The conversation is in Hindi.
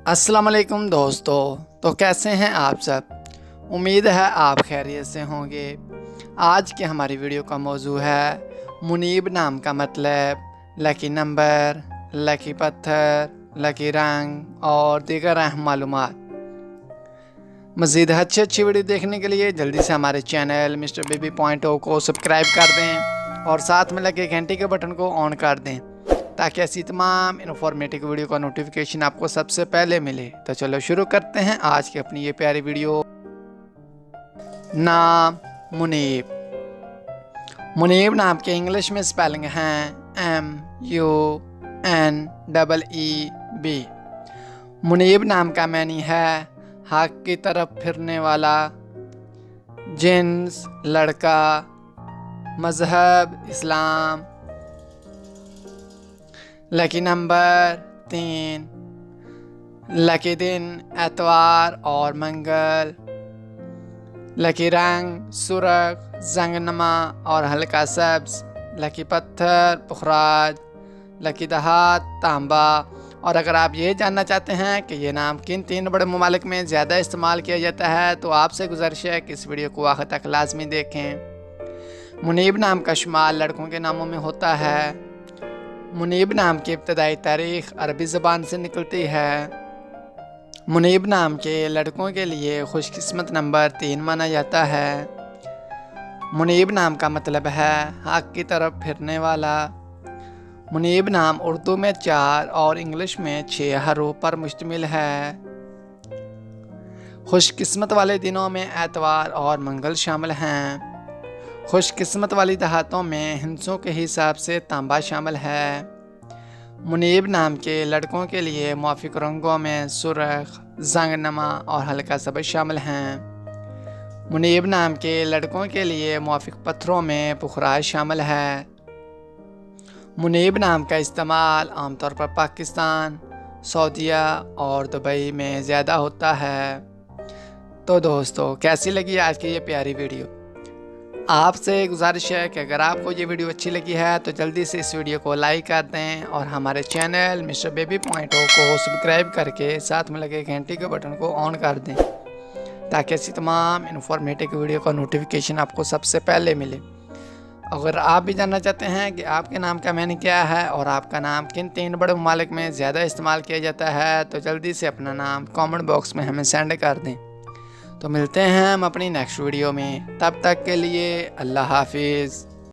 अस्सलाम वालेकुम दोस्तों। तो कैसे हैं आप सब? उम्मीद है आप खैरियत से होंगे। आज की हमारी वीडियो का मौजू है मुनीब नाम का मतलब, लकी नंबर, लकी पत्थर, लकी रंग और दीगर अहम मालूमात। मज़ीद अच्छी वीडियो देखने के लिए जल्दी से हमारे channel mister baby point O को सब्सक्राइब कर दें और साथ में लगे घंटी के बटन को ऑन कर दें ताकि ऐसी तमाम इन्फॉर्मेटिव वीडियो का नोटिफिकेशन आपको सबसे पहले मिले। तो चलो शुरू करते हैं आज की अपनी ये प्यारी वीडियो। नाम मुनीब। मुनीब नाम के इंग्लिश में स्पेलिंग हैं MUNEEB। मुनीब नाम का मैनी है हक की तरफ फिरने वाला, जिन्स लड़का, मजहब इस्लाम, लकी नंबर 3, लकी दिन एतवार और मंगल, लकी रंग सुर्ख, जंगनमा और हल्का सब्ज, लकी पत्थर पुखराज, लकी दहात तांबा। और अगर आप ये जानना चाहते हैं कि ये नाम किन 3 बड़े ममालिक में ज़्यादा इस्तेमाल किया जाता है तो आपसे गुजारिश है कि इस वीडियो को आखिर तक लाजमी देखें। मुनीब नाम का शुमार लड़कों के नामों में होता है। मुनीब नाम की इब्तदाई तारीख अरबी ज़बान से निकलती है। मुनीब नाम के लड़कों के लिए खुशकिस्मत नंबर 3 माना जाता है। मुनीब नाम का मतलब है हक की तरफ फिरने वाला। मुनीब नाम उर्दू में 4 और इंग्लिश में 6 हरूफ पर मुश्तमिल है। खुशकिस्मत वाले दिनों में एतवार और मंगल शामिल हैं। खुशकिस्मत वाली दहातों में हिंसों के हिसाब से तांबा शामिल है। मुनीब नाम के लड़कों के लिए मुआफिक रंगों में सुर्ख, जंगनमा और हल्का सब्ज शामिल हैं। मुनीब नाम के लड़कों के लिए मुआफिक पत्थरों में पुखराज शामिल है। मुनीब नाम का इस्तेमाल आमतौर पर पाकिस्तान, सऊदीया और दुबई में ज़्यादा होता है। तो दोस्तों, कैसी लगी आज की ये प्यारी वीडियो? आपसे गुजारिश है कि अगर आपको ये वीडियो अच्छी लगी है तो जल्दी से इस वीडियो को लाइक कर दें और हमारे channel mister baby point O को सब्सक्राइब करके साथ में लगे घंटी के बटन को ऑन कर दें ताकि ऐसी तमाम इन्फॉर्मेटिव वीडियो का नोटिफिकेशन आपको सबसे पहले मिले। अगर आप भी जानना चाहते हैं कि आपके नाम का मैनी क्या है और आपका नाम किन 3 बड़े ममालिक में ज़्यादा इस्तेमाल किया जाता है तो जल्दी से अपना नाम कमेंट बॉक्स में हमें सेंड कर दें। तो मिलते हैं हम अपनी नेक्स्ट वीडियो में, तब तक के लिए अल्लाह हाफिज़।